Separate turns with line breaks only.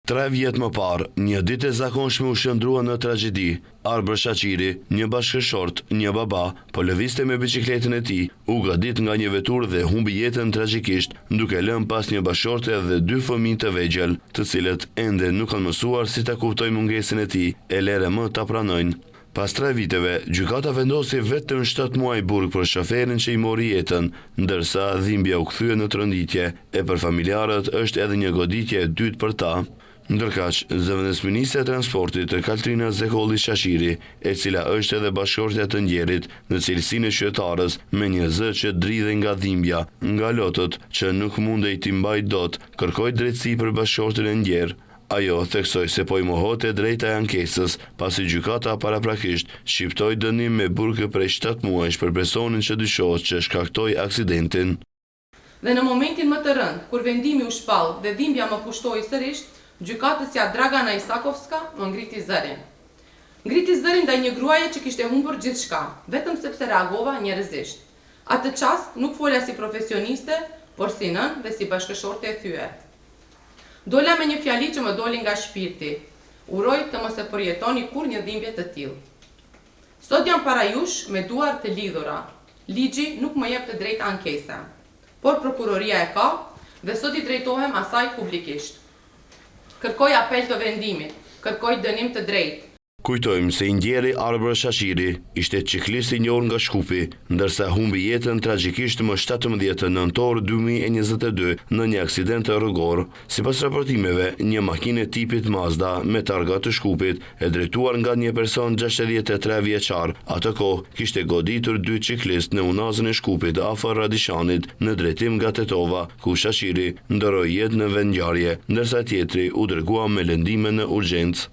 3 vjet më parë, një ditë e zakonshme u shndrua në tragjedi. Arber Shaqiri, një bashkëshort, një baba, po lëvizte me biçikletën e tij, u godit nga një vetur dhe humbi jetën tragjikisht, duke lënë pas një bashkëshorte dhe 2 fëmijë të vegjël, të cilët ende nuk kanë mësuar si ta kuptojnë mungesën e tij, e lere më ta pranojnë. Pas 3 viteve, gjykata vendosi vetëm 7 muaj burg për shoferin që i mori jetën, ndërsa dhimbja u kthye në tronditje, e për familjarët është edhe një goditje e dytë për ta. Ndërkaq, zëvendësministja e transportit Kaltrina Zekolli Shaqiri, e cila është edhe bashkëshortja të Ndjerit në cilësinë e qytetarës, me një zë që dridhe nga dhimbja, nga lotët që nuk mundej t'i mbaj dot, kërkoi drejtësi për bashkëshortin e Ndjer. Ajo theksoi se po i mohote drejta e ankesës, pasi gjykata paraprakisht shqiptoi dënim me burg prej 7 muajsh për personin që dyshohet që shkaktoi aksidentin.
Dhe në momentin më të rënd, kur vendimi u shpall dhe dhimbja më pushtoi sërish, gjykatësja Dragana Isakovska më ngriti zërin. Ngriti zërin ndaj një gruaje që kishte humbur gjithçka, vetëm sepse reagova njerëzisht. Atë çast nuk fola si profesioniste, por si nën dhe si bashkëshorte e thyer. Dola me një fjali që më doli nga shpirti. Uroj të mos e përjetoni kur një dhimbje të tillë. Sot jam para jush me duar të lidhura. Ligji nuk më jep të drejtë ankesa, por prokuroria e ka dhe sot i drejtohem asaj publikisht. Kërkoj apel të vendimit, kërkoj dënim të drejtë.
Kujtojmë se i Ndjeri Arber Shaqiri ishte ciklist i njohur nga Shkupi, ndërsa humbi jetën tragjikisht më 17 nëntor 2022 në një aksident rrugor. Sipas raportimeve, një makinë tipit Mazda me targa të Shkupit, e drejtuar nga një person 63 vjeçar, atë kohë kishte goditur 2 ciklist në unazën e Shkupit afër Radishanit në drejtim nga Tetova, ku Shaqiri ndoroi jetë në vendngjarje, ndërsa tjetri u dërgua me lëndime në urgjencë.